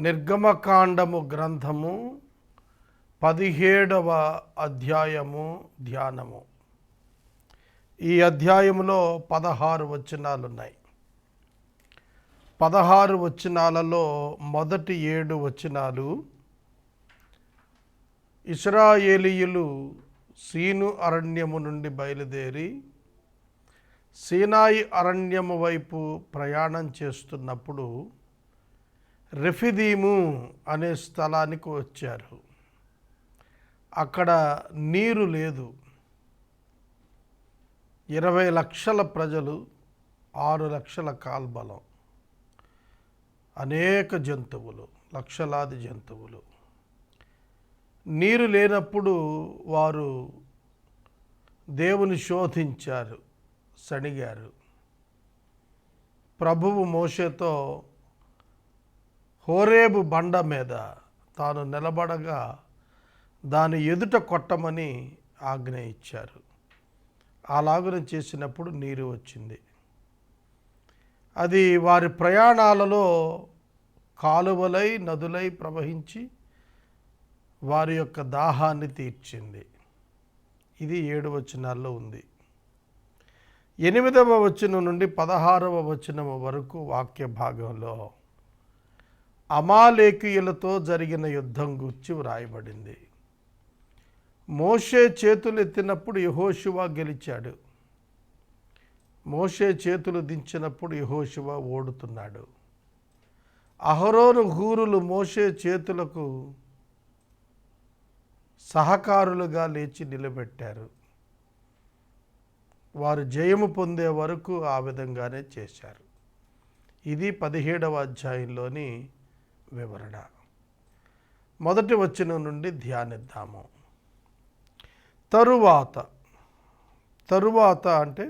నిర్గమకాండము గ్రంథము 17వ అధ్యాయము ధ్యానము. ఈ అధ్యాయములో 16 వచనాలు ఉన్నాయి. 16 వచనాలలో మొదటి 7 వచనాలు ఇశ్రాయేలీయులు సీను అరణ్యము నుండి బయలుదేరి సీనాయి అరణ్యము వైపు ప్రయాణం చేస్తున్నప్పుడు రెఫిదీము అనే స్థలానికి వచ్చారు. అక్కడ నీరు లేదు. 20 లక్షల ప్రజలు, 6 లక్షల కాల్బలం, అనేక జంతువులు, లక్షలాది జంతువులు. నీరు లేనప్పుడు వారు దేవుని శోధించారు, సణిగారు. ప్రభువు మోషేతో హోరేబు బండ మీద తాను నిలబడగా దాని ఎదుట కొట్టమని ఆజ్ఞ ఇచ్చారు. అలాగున చేసినప్పుడు నీరు వచ్చింది. అది వారి ప్రయాణాలలో కాలువలై నదులై ప్రవహించి వారి యొక్క దాహాన్ని తీర్చింది. ఇది 7 వచనాల్లో ఉంది. 8వ వచనం నుండి 16వ వచనం వరకు వాక్య భాగంలో అమాలేకీయులతో జరిగిన యుద్ధం గురించి వ్రాయబడింది. మోషే చేతులు ఎత్తినప్పుడు యెహోషువ గెలిచాడు. మోషే చేతులు దించినప్పుడు యెహోషువ ఓడుతున్నాడు. అహరోను హూరులు మోషే చేతులకు సహకారులుగా లేచి నిలబెట్టారు. వారు జయము పొందే వరకు ఆ విధంగానే చేశారు. ఇది 17వ అధ్యాయంలోని వివరణ. మొదటి వచనం నుండి ధ్యానిద్దాము. తరువాత అంటే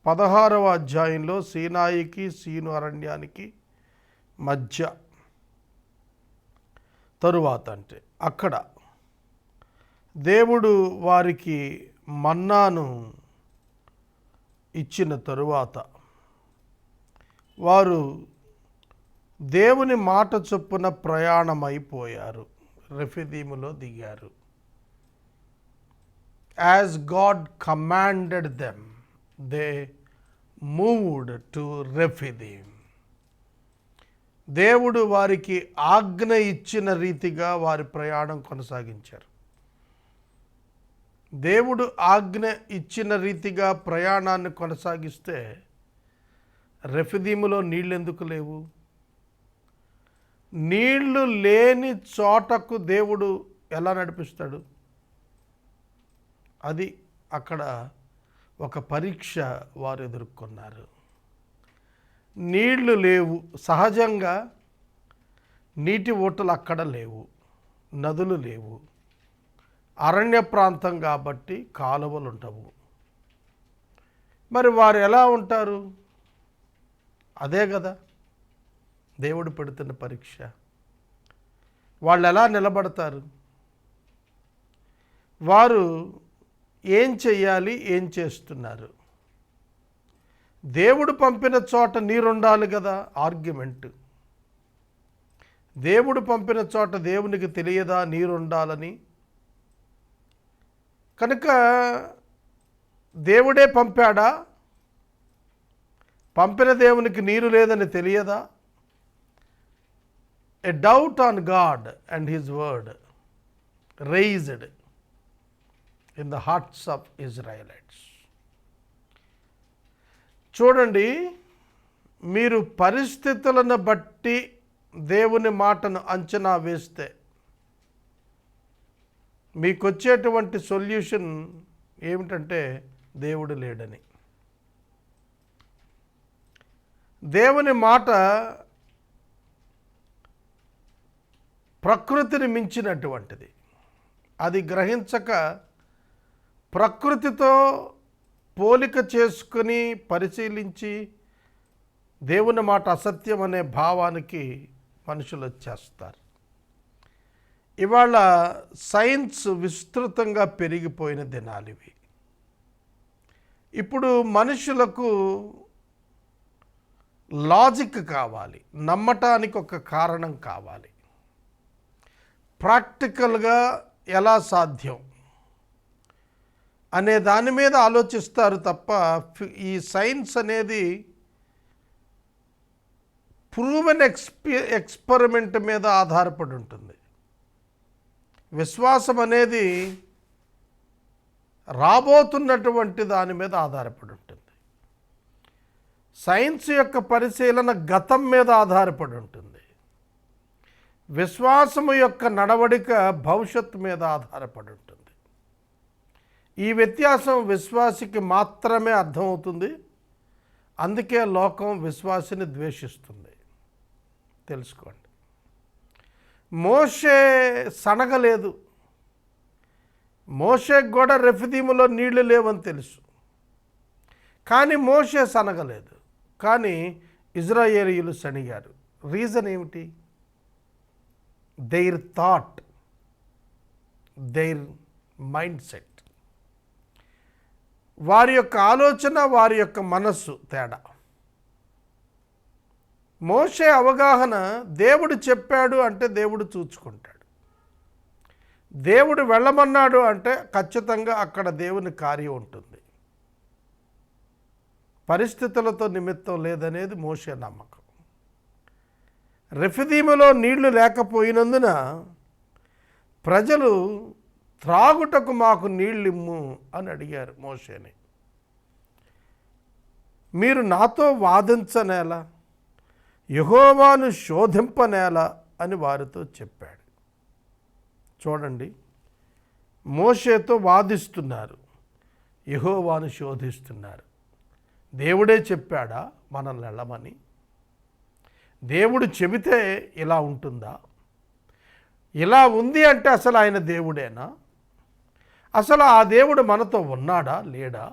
16వ అధ్యాయంలో సీనాయికి సీను అరణ్యానికి మధ్య తరువాత అంటే అక్కడ దేవుడు వారికి మన్నాను ఇచ్చిన తరువాత వారు దేవుని మాట చొప్పున ప్రయాణమైపోయారు. రెఫిదీములో దిగారు. As God commanded them they moved to Rephidim. దేవుడు వారికి ఆజ్ఞ ఇచ్చిన రీతిగా వారి ప్రయాణం కొనసాగించారు. దేవుడు ఆజ్ఞ ఇచ్చిన రీతిగా ప్రయాణాన్ని కొనసాగిస్తే రెఫిదీములో నీళ్ళెందుకు లేవు? నీళ్లు లేని చోటకు దేవుడు ఎలా నడిపిస్తాడు? అది అక్కడ ఒక పరీక్ష వారు ఎదుర్కొన్నారు. నీళ్లు లేవు, సహజంగా నీటి ఊటలు అక్కడ లేవు, నదులు లేవు, అరణ్య ప్రాంతం కాబట్టి కాలువలు ఉండవు. మరి వారు ఎలా ఉంటారు? అదే కదా దేవుడు పెడుతున్న పరీక్ష. వాళ్ళు ఎలా నిలబడతారు? వారు ఏం చెయ్యాలి, ఏం చేస్తున్నారు? దేవుడు పంపిన చోట నీరుండాలి కదా. ఆర్గ్యుమెంట్. దేవుడు పంపిన చోట దేవునికి తెలియదా నీరుండాలని? కనుక దేవుడే పంపాడా? పంపిన దేవునికి నీరు లేదని తెలియదా? A doubt on God and His word raised in the hearts of Israelites. చూడండి, మీరు పరిస్థితులను బట్టి దేవుని మాటను అంచనా వేస్తే మీకు వచ్చేటువంటి సొల్యూషన్ ఏమిటంటే దేవుడు లేడని. దేవుని మాట ప్రకృతిని మించినటువంటిది. అది గ్రహించక ప్రకృతితో పోలిక చేసుకుని పరిశీలించి దేవుని మాట అసత్యం అనే భావానికి మనుషులు వచ్చేస్తారు. ఇవాళ సైన్స్ విస్తృతంగా పెరిగిపోయిన దినాలు ఇవి. ఇప్పుడు మనుషులకు లాజిక్ కావాలి, నమ్మటానికి ఒక కారణం కావాలి. ప్రాక్టికల్గా ఎలా సాధ్యం అనే దాని మీద ఆలోచిస్తారు తప్ప ఈ సైన్స్ అనేది ప్రూవెన్ ఎక్స్పెరిమెంట్ మీద ఆధారపడి ఉంటుంది. విశ్వాసం అనేది రాబోతున్నటువంటి దాని మీద ఆధారపడి ఉంటుంది. సైన్స్ యొక్క పరిశీలన గతం మీద ఆధారపడి ఉంటుంది. విశ్వాసము యొక్క నడవడిక భవిష్యత్తు మీద ఆధారపడి ఉంటుంది. ఈ వ్యత్యాసం విశ్వాసికి మాత్రమే అర్థమవుతుంది. అందుకే లోకం విశ్వాసిని ద్వేషిస్తుంది. తెలుసుకోండి. మోషే సనగలేదు. మోషేకి కూడా రెఫిదీములో నీళ్లు లేవని తెలుసు, కానీ మోషే సనగలేదు. కానీ ఇజ్రాయేలీయులు సణిగారు. రీజన్ ఏమిటి? their thought, their mindset, వారి యొక్క ఆలోచన, వారి యొక్క మనస్సు తేడా. మోషే అవగాహన దేవుడు చెప్పాడు అంటే దేవుడు చూచుకుంటాడు. దేవుడు వెళ్ళమన్నాడు అంటే ఖచ్చితంగా అక్కడ దేవుని కార్యం ఉంటుంది. పరిస్థితులతో నిమిత్తం లేదనేది మోషే నమ్మకం. రెఫిదీములో నీళ్లు లేకపోయినందున ప్రజలు త్రాగుటకు మాకు నీళ్ళిమ్ము అని అడిగారు మోషేని. మీరు నాతో వాదించనేలా, యెహోవాను శోధింపనేలా అని వారితో చెప్పాడు. చూడండి, మోషేతో వాదిస్తున్నారు, యెహోవాను శోధిస్తున్నారు. దేవుడే చెప్పాడా మనల్ని వెళ్ళమని? దేవుడు చెబితే ఇలా ఉంటుందా? ఇలా ఉంది అంటే అసలు ఆయన దేవుడేనా? అసలు ఆ దేవుడు మనతో ఉన్నాడా లేడా?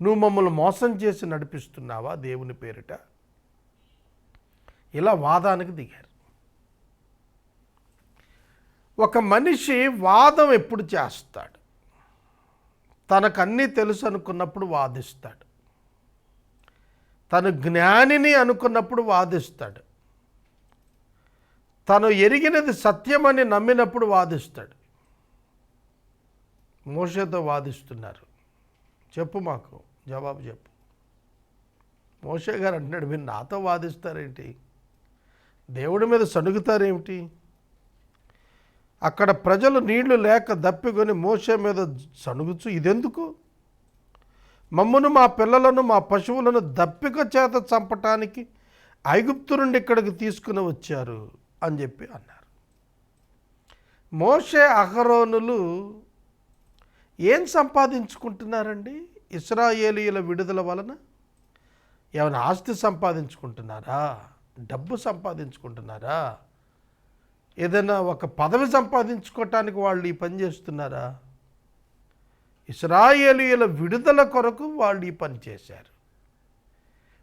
నువ్వు మమ్మల్ని మోసం చేసి నడిపిస్తున్నావా దేవుని పేరిట? ఇలా వాదానికి దిగారు. ఒక మనిషి వాదం ఎప్పుడు చేస్తాడు? తనకన్నీ తెలుసు అనుకున్నప్పుడు వాదిస్తాడు. తను జ్ఞానిని అనుకున్నప్పుడు వాదిస్తాడు. తను ఎరిగినది సత్యమని నమ్మినప్పుడు వాదిస్తాడు. మోషేతో వాదిస్తున్నారు. చెప్పు, మాకు జవాబు చెప్పు. మోషే గారు అంటున్నాడు, మీరు నాతో వాదిస్తారేంటి? దేవుడి మీద సణుగుతారేమిటి? అక్కడ ప్రజలు నీళ్లు లేక దప్పికొని మోషే మీద సణుగుచు, ఇదెందుకు? మమ్మను, మా పిల్లలను, మా పశువులను దప్పిక చేత చంపటానికి ఐగుప్తు నుండి ఇక్కడికి తీసుకుని వచ్చారు అని చెప్పి అన్నారు. మోషే అహరోనులు ఏం సంపాదించుకుంటున్నారండి? ఇశ్రాయేలీయుల విడుదల వలన ఏమైనా ఆస్తి సంపాదించుకుంటున్నారా? డబ్బు సంపాదించుకుంటున్నారా? ఏదైనా ఒక పదవి సంపాదించుకోవటానికి వాళ్ళు ఈ పని చేస్తున్నారా? ఇశ్రాయేలీయుల విడుదల కొరకు వాళ్ళు ఈ పని చేశారు.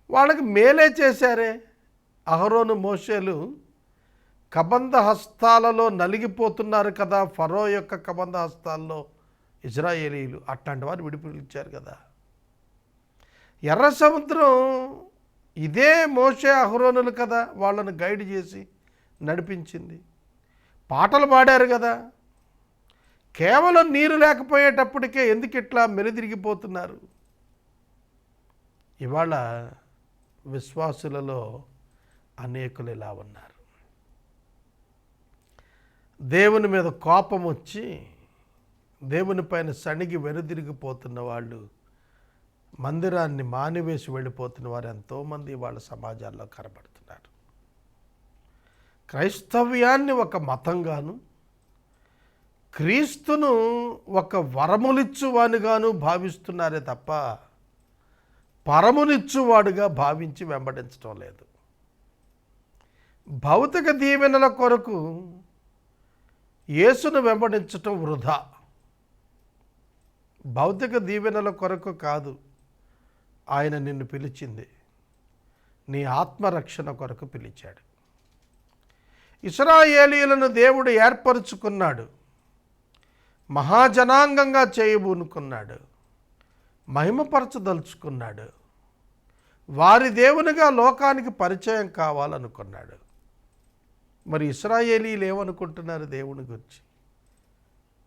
వాళ్ళకి మేలే చేశారే. అహరోను, మోషేలు కబంధ హస్తాలలో నలిగిపోతున్నారు కదా, ఫరో యొక్క కబంధ హస్తాల్లో ఇశ్రాయేలీయులు, అట్లాంటి వారు విడిపించారు కదా. ఎర్ర సముద్రం ఇదే మోషే అహరోనులు కదా వాళ్ళను గైడ్ చేసి నడిపించింది. పాటలు పాడారు కదా. కేవలం నీరు లేకపోయేటప్పటికే ఎందుకు ఇట్లా మెలిదిరిగిపోతున్నారు? ఇవాళ విశ్వాసులలో అనేకులు ఇలా ఉన్నారు. దేవుని మీద కోపం వచ్చి దేవుని పైన సణిగి వెనుదిరిగిపోతున్న వాళ్ళు, మందిరాన్ని మానివేసి వెళ్ళిపోతున్న వారు ఎంతోమంది వాళ్ళ సమాజాల్లో కనబడుతున్నారు. క్రైస్తవ్యాన్ని ఒక మతంగాను, క్రీస్తును ఒక వరములిచ్చువానిగాను భావిస్తున్నారే తప్ప పరమునిచ్చువాడుగా భావించి వెంబడించడం లేదు. భౌతిక దీవెనల కొరకు యేసును వెంబడించటం వృధా. భౌతిక దీవెనల కొరకు కాదు ఆయన నిన్ను పిలిచింది, నీ ఆత్మరక్షణ కొరకు పిలిచాడు. ఇశ్రాయేలీయులను దేవుడు ఏర్పరుచుకున్నాడు, మహాజనాంగంగా చేయబూనుకున్నాడు, మహిమపరచదలుచుకున్నాడు. వారి దేవునిగా లోకానికి పరిచయం కావాలనుకున్నాడు. మరి ఇశ్రాయేలీయులు ఏమనుకుంటున్నారు? దేవుని గురించి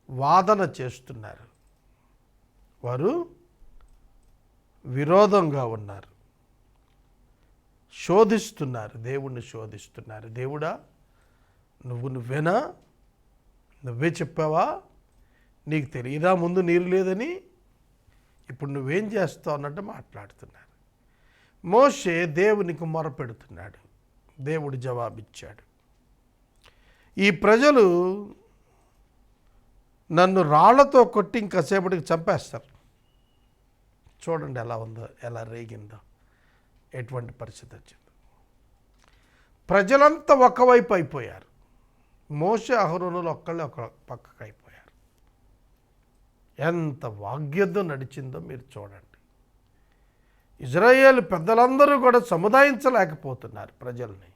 వాదన చేస్తున్నారు. వారు విరోధంగా ఉన్నారు, శోధిస్తున్నారు, దేవుణ్ణి శోధిస్తున్నారు. దేవుడా, నువ్వేనా? నువ్వే చెప్పావా? నీకు తెలియదా ముందు నీరు లేదని? ఇప్పుడు నువ్వేం చేస్తావు అన్నట్టు మాట్లాడుతున్నారు. మోషే దేవునికి మొరపెడుతున్నాడు. దేవుడు జవాబిచ్చాడు. ఈ ప్రజలు నన్ను రాళ్లతో కొట్టి ఇంకాసేపటికి చంపేస్తారు. చూడండి ఎలా ఉందో, ఎలా రేగిందో, ఎటువంటి పరిస్థితి వచ్చిందో. ప్రజలంతా ఒకవైపు అయిపోయారు. మోషే అహరోనులు ఒక్కళ్ళే ఒక పక్కకు అయిపోయారు. ఎంత వాగ్యుద్ధం నడిచిందో మీరు చూడండి. ఇజ్రాయేల్ పెద్దలందరూ కూడా సముదాయించలేకపోతున్నారు ప్రజల్ని.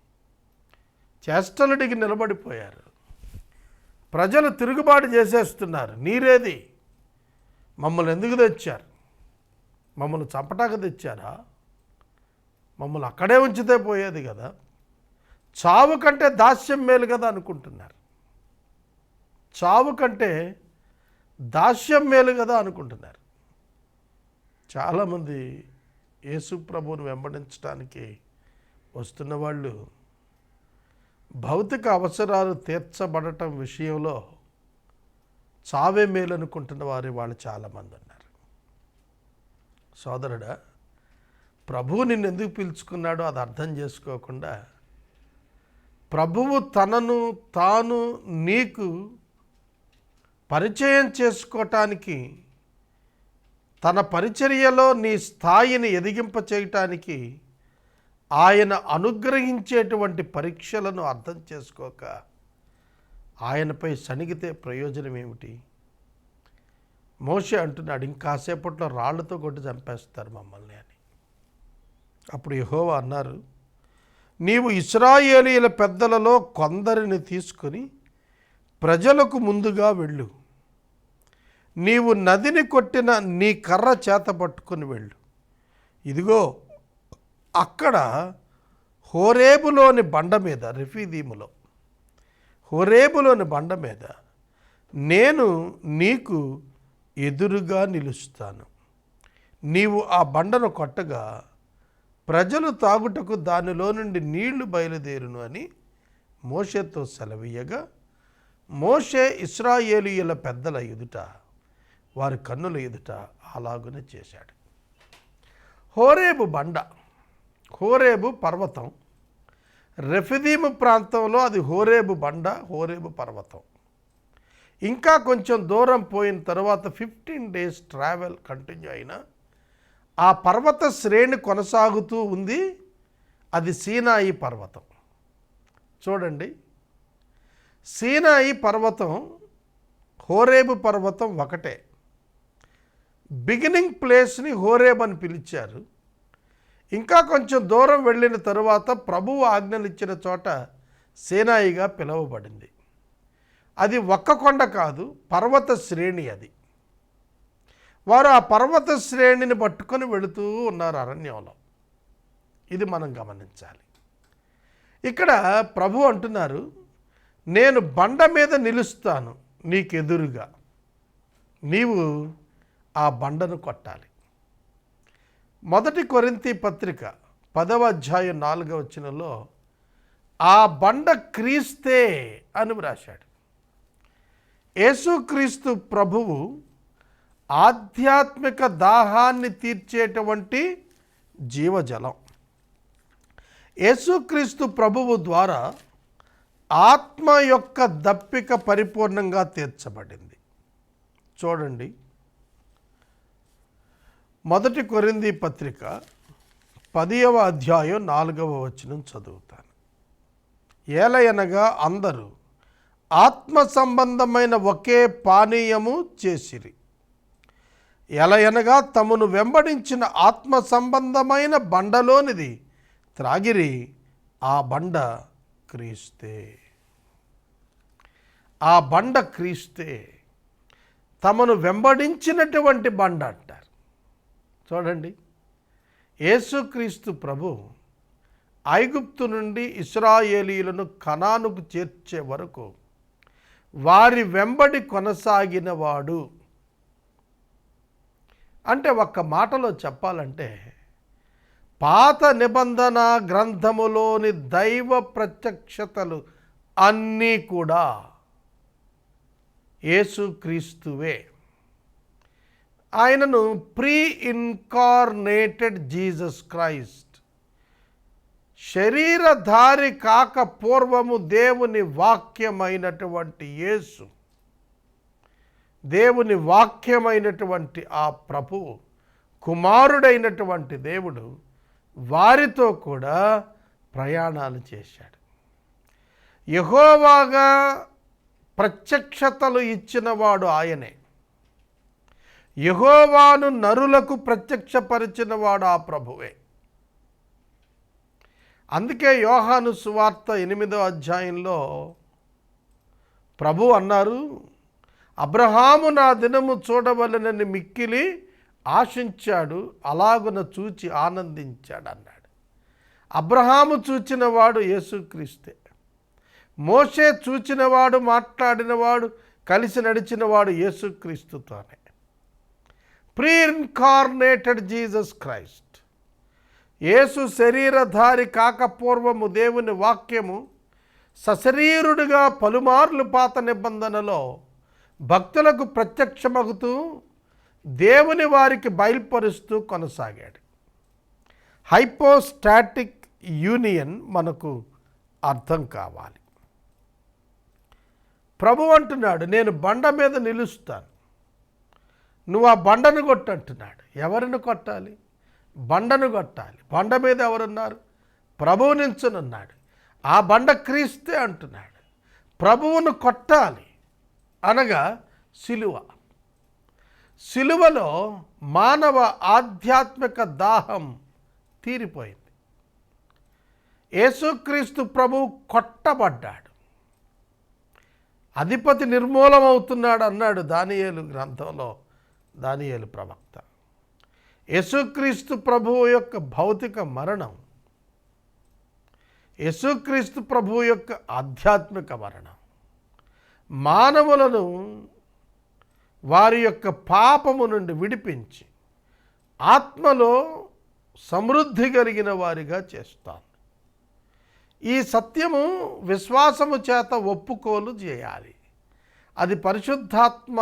చేష్టలుడికి నిలబడిపోయారు. ప్రజలు తిరుగుబాటు చేసేస్తున్నారు. నీరేది? మమ్మల్ని ఎందుకు తెచ్చారు? మమ్మల్ని చంపటానికి తెచ్చారా? మమ్మల్ని అక్కడే ఉంచితే పోయేది కదా. చావు కంటే దాస్యం మేలు కదా అనుకుంటున్నారు. చావు కంటే దాస్యం మేలు కదా అనుకుంటున్నారు. చాలామంది యేసు ప్రభువును వెంబడించడానికి వస్తున్న వాళ్ళు భౌతిక అవసరాలు తీర్చబడటం విషయంలో చావే మేలు అనుకుంటున్న వాళ్ళు చాలామంది ఉన్నారు. సోదరుడా, ప్రభువు నిన్ను ఎందుకు పిలుచుకున్నాడో అది అర్థం చేసుకోకుండా ప్రభువు తనను తాను నీకు పరిచయం చేసుకోవటానికి, తన పరిచర్యలో నీ స్థాయిని ఎదిగింప చేయటానికి ఆయన అనుగ్రహించేటువంటి పరీక్షలను అర్థం చేసుకోక ఆయనపై సణిగితే ప్రయోజనం ఏమిటి? మోషే అంటున్నాడు, ఇంకాసేపట్లో రాళ్లతో కొట్టి చంపేస్తారు మమ్మల్ని అని. అప్పుడు యెహోవా అన్నారు, నీవు ఇశ్రాయేలీయుల పెద్దలలో కొందరిని తీసుకొని ప్రజలకు ముందుగా వెళ్ళు. నీవు నదిని కొట్టిన నీ కర్ర చేత పట్టుకొని వెళ్ళు. ఇదిగో అక్కడ హోరేబులోని బండ మీద, రెఫీదీములో హోరేబులోని బండ మీద నేను నీకు ఎదురుగా నిలుస్తాను. నీవు ఆ బండను కొట్టగా ప్రజలు తాగుటకు దానిలో నుండి నీళ్లు బయలుదేరును అని మోషేతో సెలవీయగా మోషే ఇశ్రాయేలీయుల పెద్దల ఎదుట వారి కన్నుల ఎదుట అలాగునే చేశాడు. హోరేబు బండ, హోరేబు పర్వతం, రెఫిదీము ప్రాంతంలో అది హోరేబు బండ, హోరేబు పర్వతం. ఇంకా కొంచెం దూరం పోయిన తర్వాత 15 days ట్రావెల్ కంటిన్యూ అయినా ఆ పర్వత శ్రేణి కొనసాగుతూ ఉంది. అది సీనాయి పర్వతం. చూడండి, సీనాయి పర్వతం, హోరేబు పర్వతం ఒకటే. బిగినింగ్ ప్లేస్ని హోరేబ్ అని పిలిచారు. ఇంకా కొంచెం దూరం వెళ్ళిన తరువాత ప్రభువు ఆజ్ఞలిచ్చిన చోట సీనాయిగా పిలువబడింది. అది ఒక్క కొండ కాదు, పర్వత శ్రేణి. అది వారు ఆ పర్వత శ్రేణిని పట్టుకొని వెళుతూ ఉన్నారు అరణ్యంలో. ఇది మనం గమనించాలి. ఇక్కడ ప్రభు అంటున్నారు, నేను బండ మీద నిలుస్తాను నీకెదురుగా, నీవు ఆ బండను కొట్టాలి. 1 కొరింథీ పత్రిక 10వ అధ్యాయం 4వ వచనంలో ఆ బండ క్రీస్తే అని వ్రాశాడు. యేసుక్రీస్తు ప్రభువు ఆధ్యాత్మిక దాహాన్ని తీర్చేటువంటి జీవజలం. యేసుక్రీస్తు ప్రభువు ద్వారా ఆత్మ యొక్క దప్పిక పరిపూర్ణంగా తీర్చబడింది. చూడండి, 1 కొరింథీ పత్రిక 10వ అధ్యాయం 4వ వచనం చదువుతాను. ఏలయనగా అందరూ ఆత్మ సంబంధమైన ఒకే పానీయము చేసిరి, ఎలయనగా తమను వెంబడించిన ఆత్మ సంబంధమైన బండలోనిది త్రాగిరి, ఆ బండ క్రీస్తే. ఆ బండ క్రీస్తే, తమను వెంబడించినటువంటి బండ అంటారు. చూడండి, యేసుక్రీస్తు ప్రభు ఐగుప్తు నుండి ఇశ్రాయేలీయులను కనానుకు చేర్చే వరకు వారి వెంబడి కొనసాగినవాడు. అంటే ఒక్క మాటలో చెప్పాలంటే పాత నిబంధన గ్రంథములోని దైవ ప్రత్యక్షతలు అన్నీ కూడా యేసుక్రీస్తువే. ఆయనను ప్రీ ఇన్కార్నేటెడ్ జీసస్ క్రైస్ట్, శరీరధారి కాక పూర్వము దేవుని వాక్యమైనటువంటి యేసు, దేవుని వాక్యమైనటువంటి ఆ ప్రభువు, కుమారుడైనటువంటి దేవుడు వారితో కూడా ప్రయాణాలు చేశాడు. యెహోవాగా ప్రత్యక్షతలు ఇచ్చినవాడు ఆయనే. యెహోవాను నరులకు ప్రత్యక్షపరిచినవాడు ఆ ప్రభువే. అందుకే యోహాను సువార్త 8వ అధ్యాయంలో ప్రభు అన్నారు, అబ్రహాము నా దినము చూడవలెనని మిక్కిలి ఆశించాడు, అలాగున చూచి ఆనందించాడు అన్నాడు. అబ్రహాము చూచినవాడు యేసుక్రీస్తే. మోషే చూచినవాడు, మాట్లాడినవాడు, కలిసి నడిచినవాడు యేసుక్రీస్తుతోనే. Pre incarnated Jesus Christ. యేసు శరీరధారి కాకపూర్వము దేవుని వాక్యము సశరీరుడిగా పలుమార్లు పాత నిబంధనలో భక్తులకు ప్రత్యక్షమగుతూ దేవుని వారికి బయలుపరుస్తూ కొనసాగాడు. హైపోస్టాటిక్ యూనియన్ మనకు అర్థం కావాలి. ప్రభు అంటున్నాడు, నేను బండ మీద నిలుస్తాను, నువ్వు ఆ బండను కొట్టంటున్నాడు. ఎవరిని కొట్టాలి? బండను కొట్టాలి. బండ మీద ఎవరున్నారు? ప్రభువు నించునున్నాడు. ఆ బండ క్రీస్తే అంటున్నాడు. ప్రభువును కొట్టాలి అనగా సిలువ. సిలువలో మానవ ఆధ్యాత్మిక దాహం తీరిపోయింది. యేసుక్రీస్తు ప్రభువు కొట్టబడ్డాడు. అధిపతి నిర్మూలమవుతున్నాడు అన్నాడు దానియేలు గ్రంథంలో దానియేలు ప్రవక్త. యేసుక్రీస్తు ప్రభువు యొక్క భౌతిక మరణం, యేసుక్రీస్తు ప్రభువు యొక్క ఆధ్యాత్మిక మరణం మానవులను వారి యొక్క పాపము నుండి విడిపించి ఆత్మలో సమృద్ధి కలిగిన వారిగా చేస్తాను. ఈ సత్యము విశ్వాసము చేత ఒప్పుకోలు చేయాలి. అది పరిశుద్ధాత్మ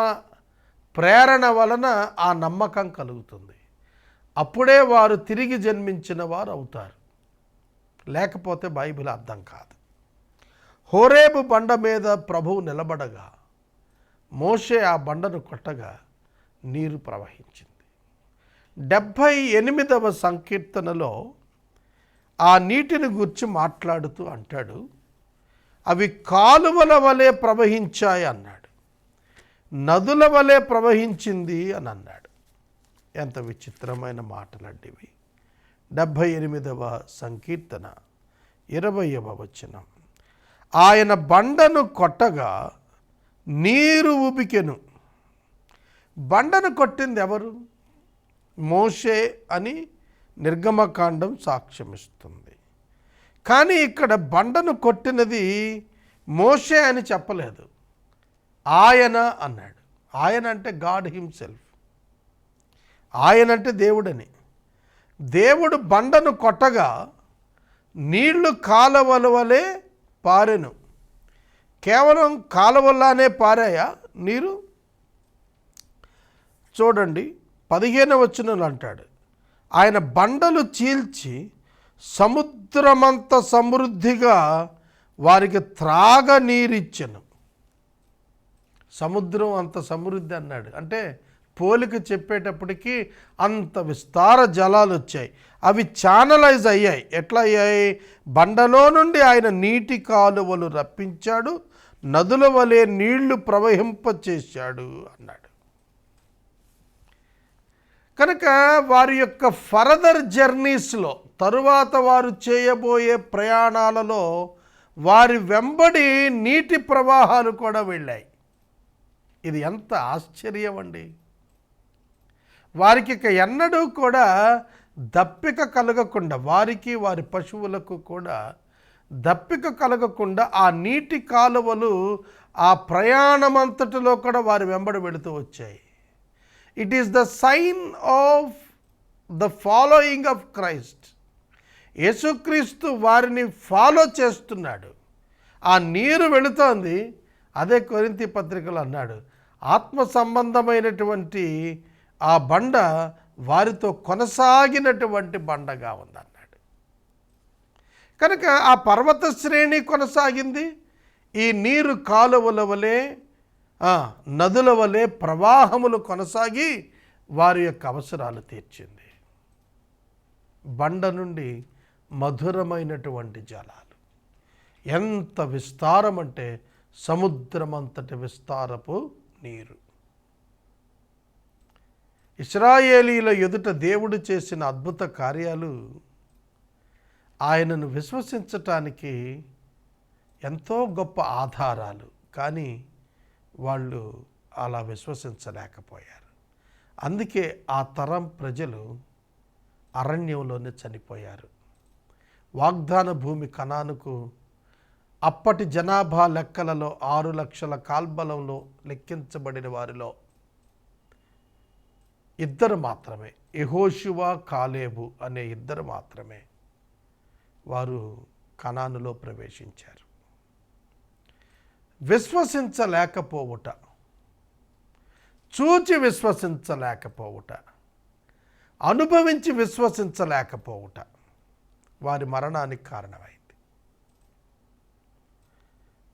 ప్రేరణ వలన ఆ నమ్మకం కలుగుతుంది. అప్పుడే వారు తిరిగి జన్మించిన వారు అవుతారు. లేకపోతే బైబిల్ అర్థం కాదు. హోరేబు బండ మీద ప్రభువు నిలబడగా మోషే ఆ బండను కొట్టగా నీరు ప్రవహించింది. 78వ సంకీర్తనలో ఆ నీటిని గురించి మాట్లాడుతూ అంటాడు, అవి కాలువల వలె ప్రవహించాయి అన్నాడు, నదుల వలె ప్రవహించింది అని అన్నాడు. ఎంత విచిత్రమైన మాటలండివి. 78వ సంకీర్తన 20వ వచనం, ఆయన బండను కొట్టగా నీరు ఉబికెను. బండను కొట్టింది ఎవరు? మోషే అని నిర్గమకాండం సాక్ష్యమిస్తుంది. కానీ ఇక్కడ బండను కొట్టినది మోషే అని చెప్పలేదు, ఆయన అన్నాడు. ఆయన అంటే గాడ్ హిమ్సెల్ఫ్. ఆయన అంటే దేవుడని. దేవుడు బండను కొట్టగా నీళ్లు కాలువల వలె పారెను. కేవలం కాలువలానే పారాయా నీరు? చూడండి 15వ వచనంలో అంటాడు, ఆయన బండలు చీల్చి సముద్రమంత సమృద్ధిగా వారికి త్రాగ నీరిచ్చెను. సముద్రం అంత సమృద్ధి అన్నాడు అంటే పోలిక చెప్పేటప్పటికీ అంత విస్తార జలాలు వచ్చాయి. అవి ఛానలైజ్ అయ్యాయి. ఎట్లా అయ్యాయి? బండలో నుండి ఆయన నీటి కాలువలు రప్పించాడు, నదుల వలె నీళ్లు ప్రవహింపచేశాడు అన్నాడు. కనుక వారి యొక్క ఫర్దర్ జర్నీస్లో, తరువాత వారు చేయబోయే ప్రయాణాలలో వారి వెంబడి నీటి ప్రవాహాలు కూడా వెళ్ళాయి. ఇది ఎంత ఆశ్చర్యం అండి. వారికి ఇక ఎన్నడూ కూడా దప్పిక కలగకుండా, వారికి వారి పశువులకు కూడా దప్పిక కలగకుండా ఆ నీటి కాలువలు ఆ ప్రయాణమంతటిలో కూడా వారి వెంబడి వెళుతూ వచ్చాయి. It is the sign of the following of Christ. యేసుక్రీస్తు వారిని ఫాలో చేస్తున్నాడు. ఆ నీరు వెళుతోంది. అదే కొరింథీ పత్రికలో అన్నాడు, ఆత్మ సంబంధమైనటువంటి ఆ బండ వారితో కొనసాగినటువంటి బండగా ఉందన్నాడు. కనుక ఆ పర్వత శ్రేణి కొనసాగింది. ఈ నీరు కాలువల వలె, నదుల వలె ప్రవాహములు కొనసాగి వారి యొక్క అవసరాలు తీర్చింది. బండ నుండి మధురమైనటువంటి జలాలు. ఎంత విస్తారం అంటే సముద్రమంతటి విస్తారపు నీరు. ఇశ్రాయేలీల ఎదుట దేవుడు చేసిన అద్భుత కార్యాలు ఆయనను విశ్వసించటానికి ఎంతో గొప్ప ఆధారాలు. కానీ వాళ్ళు అలా విశ్వసించలేకపోయారు. అందుకే ఆ తరం ప్రజలు అరణ్యంలోనే చనిపోయారు. వాగ్దాన భూమి కనానుకు అప్పటి జనాభా లెక్కలలో 6 లక్షల కాల్బలంలో లెక్కించబడిన వారిలో 2 మాత్రమే, యెహోషువ కాలేబు అనే 2 మాత్రమే వారు కనానులో ప్రవేశించారు. విశ్వసించలేకపోవుట, చూచి విశ్వసించలేకపోవుట, అనుభవించి విశ్వసించలేకపోవుట వారి మరణానికి కారణమైంది.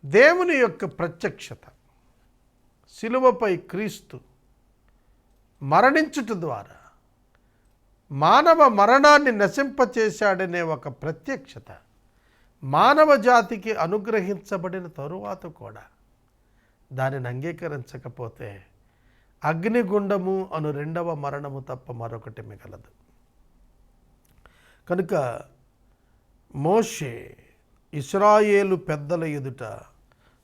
దేవుని యొక్క ప్రత్యక్షత, శిలువపై క్రీస్తు మరణించుట ద్వారా మానవ మరణాన్ని నశింపచేశాడనే ఒక ప్రత్యక్షత మానవ జాతికి అనుగ్రహించబడిన తరువాత కూడా దానిని అంగీకరించకపోతే అగ్నిగుండము అను 2వ మరణము తప్ప మరొకటి మిగలదు. కనుక మోషే ఇశ్రాయేలు పెద్దల ఎదుట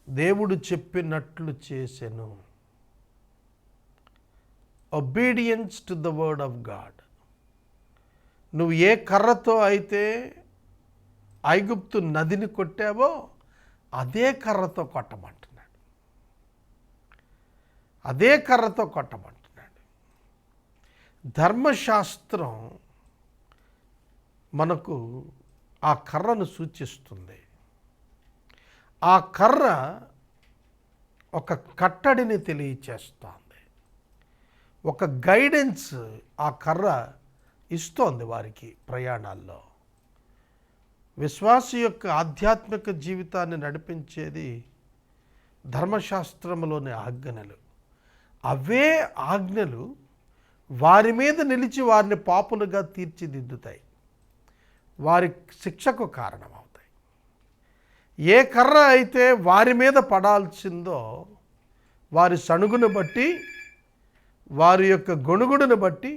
దేవుడు చెప్పినట్లు చేసెను. Obedience to the word of God. నువ్వు ఏ కర్రతో అయితే ఐగుప్తు నదిని కొట్టావో అదే కర్రతో కొట్టమంటున్నాడు. అదే కర్రతో కొట్టమంటున్నాడు. ధర్మశాస్త్రం మనకు ఆ కర్రను సూచిస్తుంది. ఆ కర్ర ఒక కట్టడిని తెలియచేస్తోంది, ఒక గైడెన్స్ ఆ కర్ర ఇస్తోంది వారికి ప్రయాణాల్లో. విశ్వాసి యొక్క ఆధ్యాత్మిక జీవితాన్ని నడిపించేది ధర్మశాస్త్రంలోని ఆజ్ఞలు. అవే ఆజ్ఞలు వారి మీద నిలిచి వారిని పాపులుగా తీర్చిదిద్దుతాయి, వారి శిక్షకు కారణమవుతాయి. ఏ కర్ర అయితే వారి మీద పడాల్సిందో వారి సణుగును బట్టి, వారి యొక్క గొణుగుడును బట్టి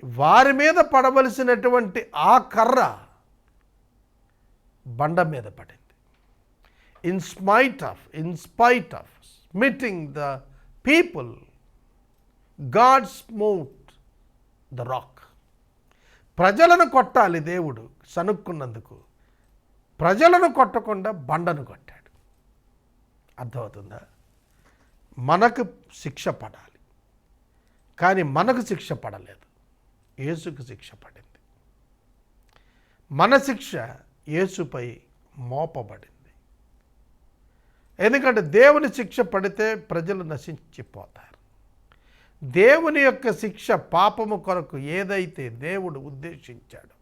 వారి మీద పడవలసినటువంటి ఆ కర్ర బండ మీద పడింది. In spite of smiting the people, God smote the rock. ప్రజలను కొట్టాలి దేవుడు సనుక్కున్నందుకు, ప్రజలను కొట్టకుండా బండను కొట్టాడు. అర్థమవుతుందా? మనకు శిక్ష పడాలి, కానీ మనకు శిక్ష పడలేదు, యేసుకు శిక్ష పడింది. మన శిక్ష యేసుపై మోపబడింది. ఎందుకంటే దేవుని శిక్ష పడితే ప్రజలు నశించిపోతారు. దేవుని యొక్క శిక్ష పాపము కొరకు ఏదైతే దేవుడు ఉద్దేశించాడో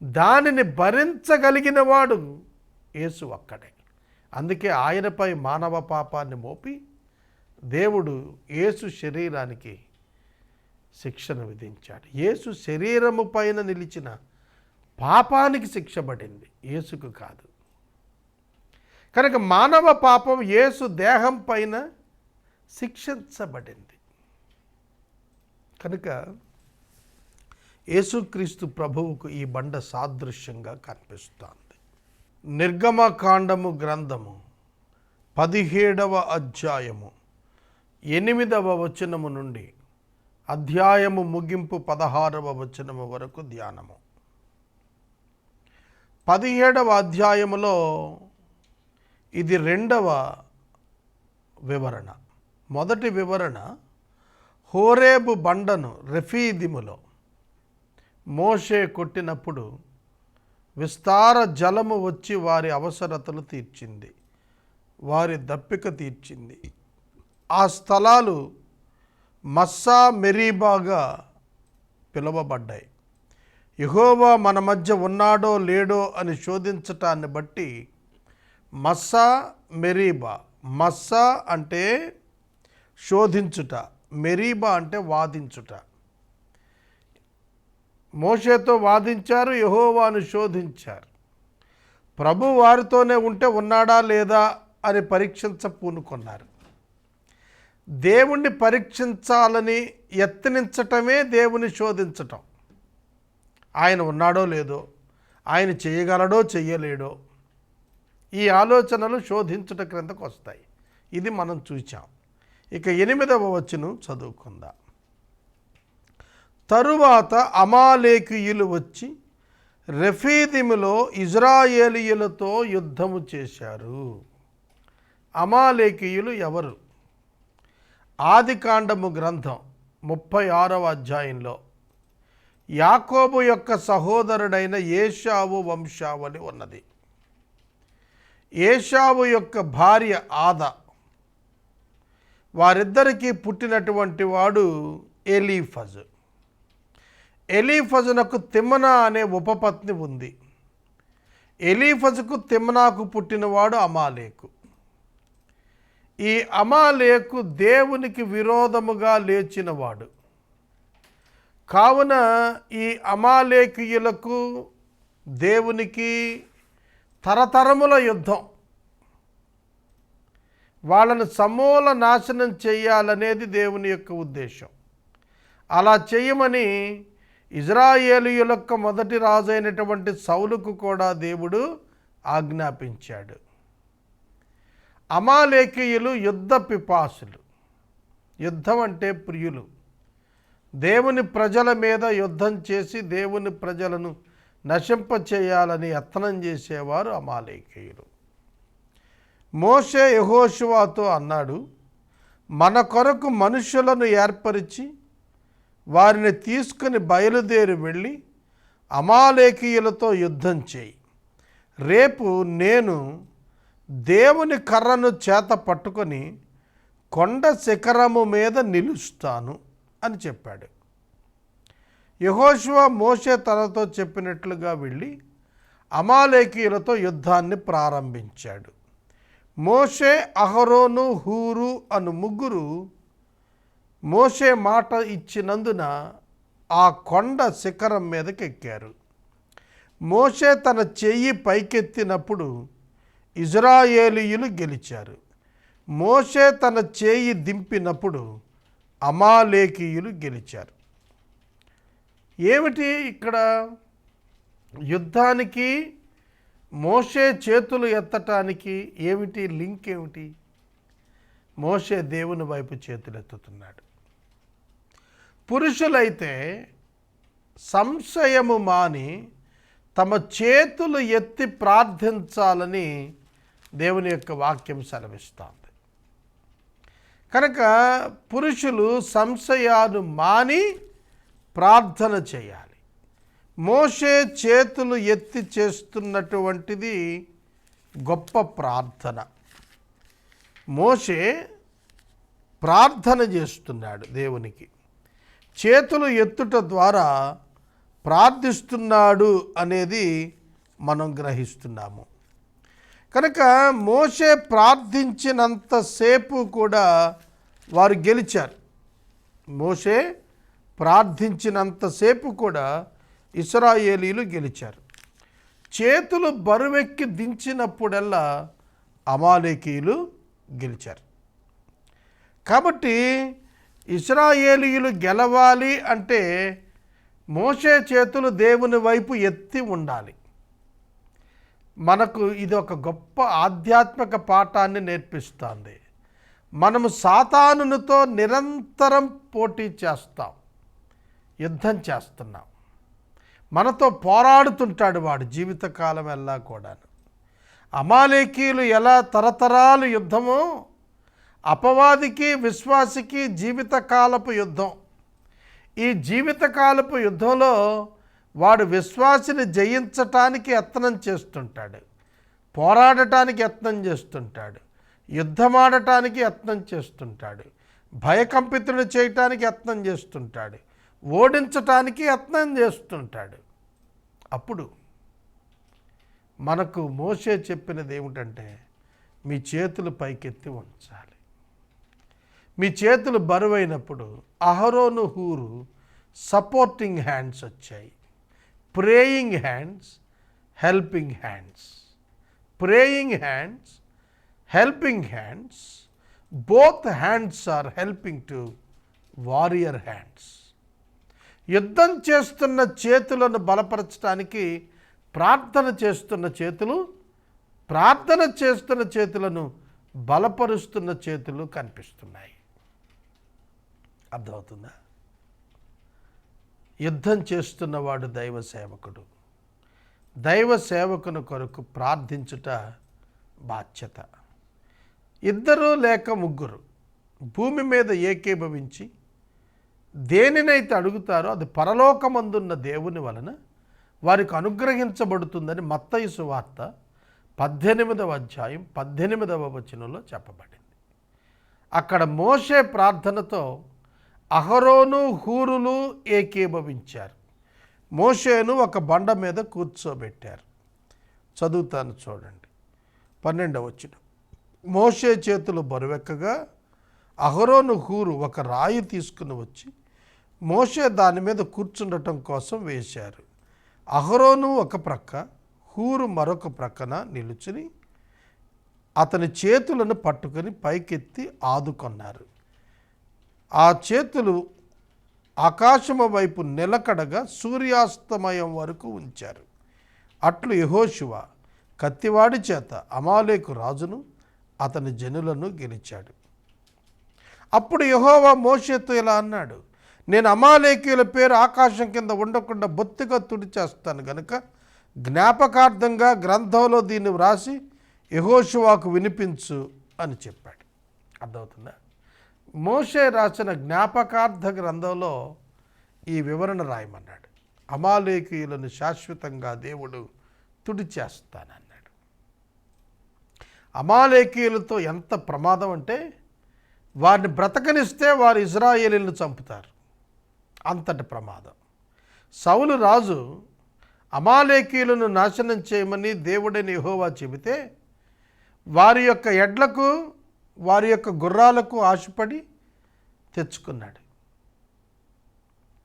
దానిని భరించగలిగిన వాడు యేసు ఒక్కడే. అందుకే ఆయనపై మానవ పాపాన్ని మోపి దేవుడు యేసు శరీరానికి శిక్షను విధించాడు. యేసు శరీరము పైన నిలిచిన పాపానికి శిక్ష పడింది, యేసుకు కాదు. కనుక మానవ పాపం యేసు దేహం పైన శిక్షించబడింది. కనుక యేసుక్రీస్తు ప్రభువుకు ఈ బండ సాదృశ్యంగా కనిపిస్తోంది. నిర్గమకాండము గ్రంథము 17వ అధ్యాయము 8వ వచనము నుండి అధ్యాయము ముగింపు 16వ వచనము వరకు ధ్యానము. 17వ అధ్యాయములో ఇది 2వ వివరణ. మొదటి వివరణ హోరేబు బండను రెఫీదిములో మోషే కొట్టినప్పుడు విస్తార జలము వచ్చి వారి అవసరతలు తీర్చింది, వారి దప్పిక తీర్చింది. ఆ స్థలాలు మస్సా మెరీబాగా పిలువబడ్డాయి. యెహోవా మన మధ్య ఉన్నాడో లేడో అని శోధించటాన్ని బట్టి మస్సా మెరీబా, మస్సా అంటే శోధించుట, మెరీబా అంటే వాదించుట. మోషేతో వాదించారు, యెహోవాను శోధించారు. ప్రభు వారితోనే ఉంటే ఉన్నాడా లేదా అని పరీక్షించపూనుకున్నారు. దేవుణ్ణి పరీక్షించాలని యత్నించటమే దేవుని శోధించటం. ఆయన ఉన్నాడో లేదో, ఆయన చేయగలడో చెయ్యలేడో, ఈ ఆలోచనలు శోధించుట క్రిందకు వస్తాయి. ఇది మనం చూచాం. ఇక 8వ వచనం చదువుకుందాం. తరువాత అమాలేకీయులు వచ్చి రెఫీదిములో ఇజ్రాయేలీయులతో యుద్ధము చేశారు. అమాలేకీయులు ఎవరు? ఆదికాండము గ్రంథం 36వ అధ్యాయంలో యాకోబు యొక్క సహోదరుడైన ఏశావు వంశావళి ఉన్నది. ఏశావు యొక్క భార్య ఆదా, వారిద్దరికీ పుట్టినటువంటి వాడు ఎలీఫజు. ఎలీఫజునకు తిమ్నా అనే ఉపపత్ని ఉంది. ఎలీఫజుకు తిమ్నాకు పుట్టినవాడు అమాలేకు. ఈ అమాలేకు దేవునికి విరోధముగా లేచినవాడు. కావున ఈ అమాలేకీయులకు దేవునికి తరతరముల యుద్ధం. వాళ్ళను సమూల నాశనం చేయాలనేది దేవుని యొక్క ఉద్దేశం. అలా చేయమని ఇజ్రాయేలీయుల యొక్క మొదటి రాజు అయినటువంటి సౌలుకు కూడా దేవుడు ఆజ్ఞాపించాడు. అమాలేకీయులు యుద్ధ పిపాసులు. యుద్ధం అంటే ప్రియులు. దేవుని ప్రజల మీద యుద్ధం చేసి దేవుని ప్రజలను నశింపచేయాలని యత్నం చేసేవారు అమాలేకీయులు. మోషే యెహోషువతో అన్నాడు, మన కొరకు మనుషులను ఏర్పరిచి వారిని తీసుకుని బయలుదేరి వెళ్ళి అమాలేకీయులతో యుద్ధం చేయి. రేపు నేను దేవుని కర్రను చేత పట్టుకొని కొండ శిఖరము మీద నిలుస్తాను అని చెప్పాడు. యెహోషువ మోషే తనతో చెప్పినట్లుగా వెళ్ళి అమాలేకీయులతో యుద్ధాన్ని ప్రారంభించాడు. మోషే, అహరోను, హూరు అను ముగ్గురు మోషే మాట ఇచ్చినందున ఆ కొండ శిఖరం మీదకి ఎక్కారు. మోషే తన చెయ్యి పైకెత్తినప్పుడు ఇజ్రాయేలీయులు గెలిచారు. మోషే తన చేయి దింపినప్పుడు అమాలేకీయులు గెలిచారు. ఏమిటి ఇక్కడ యుద్ధానికి మోషే చేతులు ఎత్తటానికి ఏమిటి లింక్ ఏమిటి? మోషే దేవుని వైపు చేతులు ఎత్తుతున్నాడు. పురుషులైతే సంశయము మాని తమ చేతులు ఎత్తి ప్రార్థించాలని దేవుని యొక్క వాక్యం సెలవిస్తుంది. కనుక పురుషులు సంశయాలు మాని ప్రార్థన చేయాలి. మోషే చేతులు ఎత్తి చేస్తున్నటువంటిది గొప్ప ప్రార్థన. మోషే ప్రార్థన చేస్తున్నాడు దేవునికి. చేతులు ఎత్తుట ద్వారా ప్రార్థిస్తున్నాడు అనేది మనం గ్రహిస్తున్నాము. కనుక మోషే ప్రార్థించినంతసేపు కూడా వారు గెలిచారు. మోషే ప్రార్థించినంతసేపు కూడా ఇశ్రాయేలీలు గెలిచారు. చేతులు బరువెక్కి దించినప్పుడల్లా అమాలేకీయులు గెలిచారు. కాబట్టి ఇశ్రాయేలీయులు గెలవాలి అంటే మోషే చేతులు దేవుని వైపు ఎత్తి ఉండాలి. మనకు ఇది ఒక గొప్ప ఆధ్యాత్మిక పాఠాన్ని నేర్పిస్తుంది. మనము సాతానునితో నిరంతరం పోటీ చేస్తాం, యుద్ధం చేస్తున్నాం. మనతో పోరాడుతుంటాడు వాడు జీవితకాలం ఎలా కూడా. అమాలేకీయులు ఎలా తరతరాలు యుద్ధమో, అపవాదికి విశ్వాసికి జీవితకాలపు యుద్ధం. ఈ జీవితకాలపు యుద్ధంలో వాడు విశ్వాసిని జయించటానికి యత్నం చేస్తుంటాడు, పోరాడటానికి యత్నం చేస్తుంటాడు, యుద్ధమాడటానికి యత్నం చేస్తుంటాడు, భయకంపితుడు చేయటానికి యత్నం చేస్తుంటాడు, ఓడించటానికి యత్నం చేస్తుంటాడు. అప్పుడు మనకు మోషే చెప్పినది ఏమిటంటే, మీ చేతులు పైకెత్తి ఉంచాలి. మీ చేతులు బరువైనప్పుడు అహరోను, హూరు సపోర్టింగ్ హ్యాండ్స్ వచ్చాయి. Praying hands, helping hands. Praying hands, helping hands. Both hands are helping to warrior hands. యుద్ధం చేస్తున్న చేతులను బలపరచడానికి ప్రార్థన చేస్తున్న చేతులు, ప్రార్థన చేస్తున్న చేతులను బలపరుస్తున్న చేతులు కనిపిస్తున్నాయి. అర్థమవుతుందా? యుద్ధం చేస్తున్నవాడు దైవ సేవకుడు. దైవ సేవకుని కొరకు ప్రార్థించుట బాధ్యత. ఇద్దరు లేక ముగ్గురు భూమి మీద ఏకీభవించి దేనినైతే అడుగుతారో అది పరలోకమందున్న దేవుని వలన వారికి అనుగ్రహించబడుతుందని మత్తయి సువార్త 18వ అధ్యాయం 18వ వచనంలో చెప్పబడింది. అక్కడ మోషే ప్రార్థనతో అహరోను, హూరులు ఏకీభవించారు. మోషేను ఒక బండ మీద కూర్చోబెట్టారు. చదువుతాను చూడండి, 12వ వచనం. మోషే చేతులు బరువెక్కగా అహరోను, హూరు ఒక రాయి తీసుకుని వచ్చి మోషే దాని మీద కూర్చుండటం కోసం వేశారు. అహరోను ఒక ప్రక్క, హూరు మరొక ప్రక్కన నిలుచుని అతని చేతులను పట్టుకొని పైకెత్తి ఆదుకొన్నారు. ఆ చేతులు ఆకాశము వైపు నిలకడగా సూర్యాస్తమయం వరకు ఉంచారు. అట్లు యెహోషువ కత్తివాడి చేత అమాలేకు రాజును అతని జనులను గెలిచాడు. అప్పుడు యెహోవా మోషేతో ఇలా అన్నాడు, నేను అమాలేకీయుల పేరు ఆకాశం కింద ఉండకుండా బొత్తిగా తుడిచేస్తాను గనుక జ్ఞాపకార్థంగా గ్రంథంలో దీన్ని వ్రాసి యెహోషువాకు వినిపించు అని చెప్పాడు. అర్థమవుతుందా? మోషే రాసిన జ్ఞాపకార్థ గ్రంథంలో ఈ వివరణ రాయమన్నాడు. అమాలేకీయులను శాశ్వతంగా దేవుడు తుడిచేస్తానన్నాడు. అమాలేకీయులతో ఎంత ప్రమాదం అంటే వారిని బ్రతకనిస్తే వారు ఇజ్రాయేలీలను చంపుతారు, అంతటి ప్రమాదం. సౌలు రాజు అమాలేకీయులను నాశనం చేయమని దేవుడైన యెహోవా చెబితే వారి యొక్క ఎడ్లకు వారి యొక్క గుర్రాలకు ఆశపడి తెచ్చుకున్నాడు.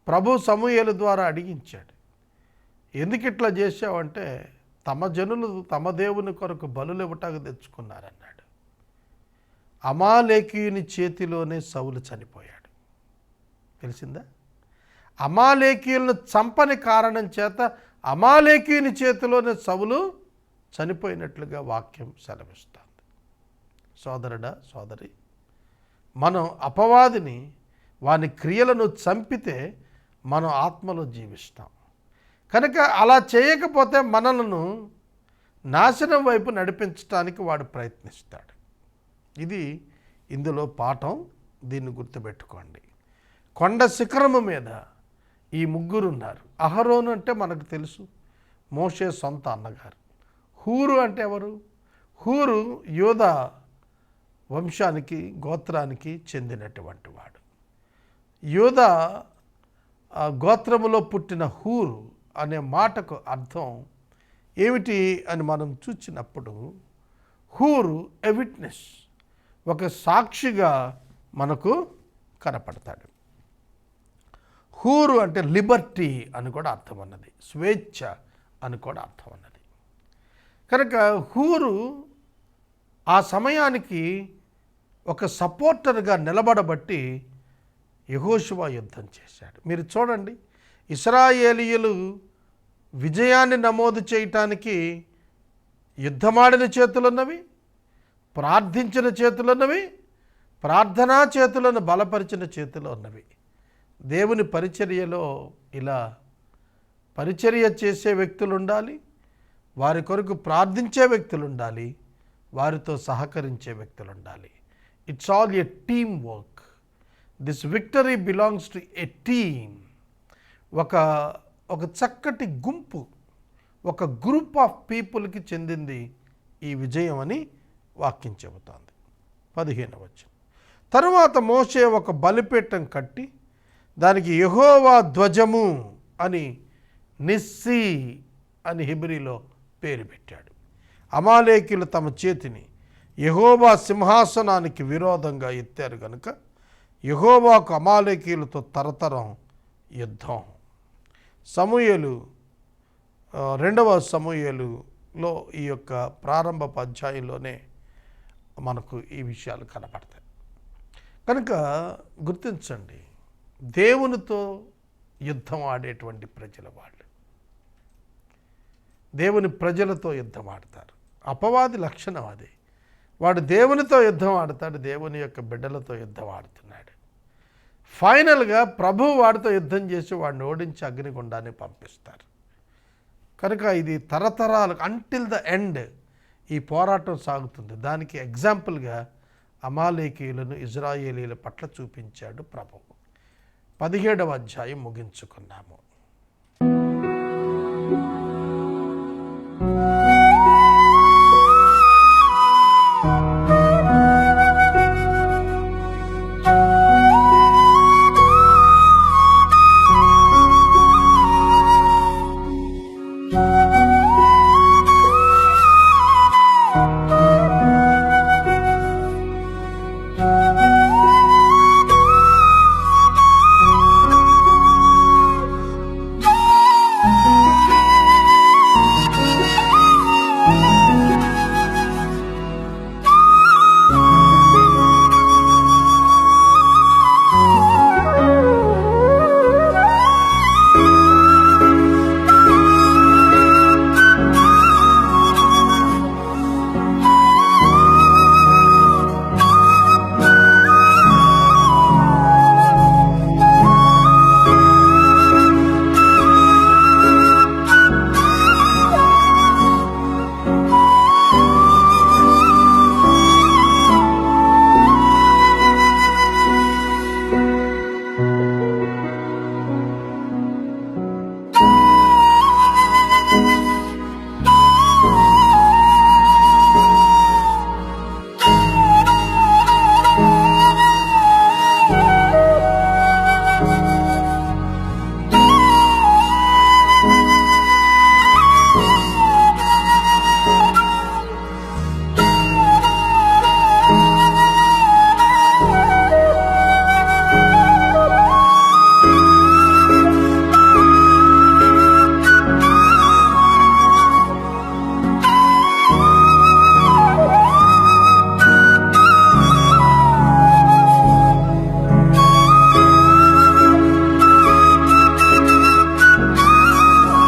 ప్రభు సమూయేలు ద్వారా అడిగించాడు, ఎందుకు ఇట్లా చేశావంటే తమ జనులు తమ దేవుని కొరకు బలులు ఇవ్వటానికి తెచ్చుకున్నారన్నాడు. అమాలేకీయుని చేతిలోనే సౌలు చనిపోయాడు. తెలిసిందా? అమాలేకీయులను చంపని కారణం చేత అమాలేకీయుని చేతిలోనే సౌలు చనిపోయినట్లుగా వాక్యం సెలవిస్తుంది. సోదరుడా, సోదరి, మనం అపవాదిని వాని క్రియలను చంపితే మనం ఆత్మలో జీవిస్తాం. కనుక అలా చేయకపోతే మనలను నాశనం వైపు నడిపించడానికి వాడు ప్రయత్నిస్తాడు. ఇది ఇందులో పాఠం. దీన్ని గుర్తుపెట్టుకోండి. కొండ శిఖరము మీద ఈ ముగ్గురు ఉన్నారు. అహరోను అంటే మనకు తెలుసు, మోషే సొంత అన్నగారు. హూరు అంటే ఎవరు? హూరు యోధా వంశానికి గోత్రానికి చెందినటువంటి వాడు. యోధా గోత్రములో పుట్టిన హూరు అనే మాటకు అర్థం ఏమిటి అని మనం చూసినప్పుడు హూరు ఎ విట్నెస్, ఒక సాక్షిగా మనకు కనపడతాడు. హూరు అంటే లిబర్టీ అని కూడా అర్థం అన్నది, స్వేచ్ఛ అని కూడా అర్థం అన్నది. కనుక హూరు ఆ సమయానికి ఒక సపోర్టర్గా నిలబడబట్టి యెహోషువ యుద్ధం చేశాడు. మీరు చూడండి, ఇశ్రాయేలీయులు విజయాన్ని నమోదు చేయటానికి యుద్ధమాడిన చేతులున్నవి, ప్రార్థించిన చేతులున్నవి, ప్రార్థనా చేతులను బలపరిచిన చేతులు ఉన్నవి. దేవుని పరిచర్యలో ఇలా పరిచర్య చేసే వ్యక్తులు ఉండాలి, వారి కొరకు ప్రార్థించే వ్యక్తులు ఉండాలి, వారితో సహకరించే వ్యక్తులు ఉండాలి. It's all a team work. This victory belongs to a team. ఒక చక్కటి గుంపు, ఒక గ్రూప్ ఆఫ్ పీపుల్కి చెందింది ఈ విజయం అని వాక్యం చెబుతోంది. 15వ వచనం. తరువాత మోషే ఒక బలిపీఠం కట్టి దానికి యెహోవా ధ్వజము అని, నిస్సీ అని హెబ్రీలో పేరు పెట్టాడు. అమాలేకీయులు తమ చేతిని యెహోవా సింహాసనానికి విరోధంగా ఎత్తారు కనుక యెహోవాకు అమాలేకీయులతో తరతరం యుద్ధం. సమూయేలు 2వ సమూయేలులో ఈ యొక్క ప్రారంభ అధ్యాయంలోనే మనకు ఈ విషయాలు కనపడతాయి. కనుక గుర్తించండి, దేవునితో యుద్ధం ఆడేటువంటి ప్రజల వాళ్ళు దేవుని ప్రజలతో యుద్ధం ఆడతారు. అపవాది లక్షణం అది. వాడు దేవునితో యుద్ధం ఆడతాడు, దేవుని యొక్క బిడ్డలతో యుద్ధం ఆడుతున్నాడు. ఫైనల్గా ప్రభువు వాడితో యుద్ధం చేసి వాడిని ఓడించి అగ్నిగుండాన్ని పంపిస్తారు. కనుక ఇది తరతరాలు అంటిల్ ద ఎండ్ ఈ పోరాటం సాగుతుంది. దానికి ఎగ్జాంపుల్గా అమాలేకీయులను ఇజ్రాయేలీల పట్ల చూపించాడు ప్రభువు. 17వ అధ్యాయం ముగించుకున్నాము.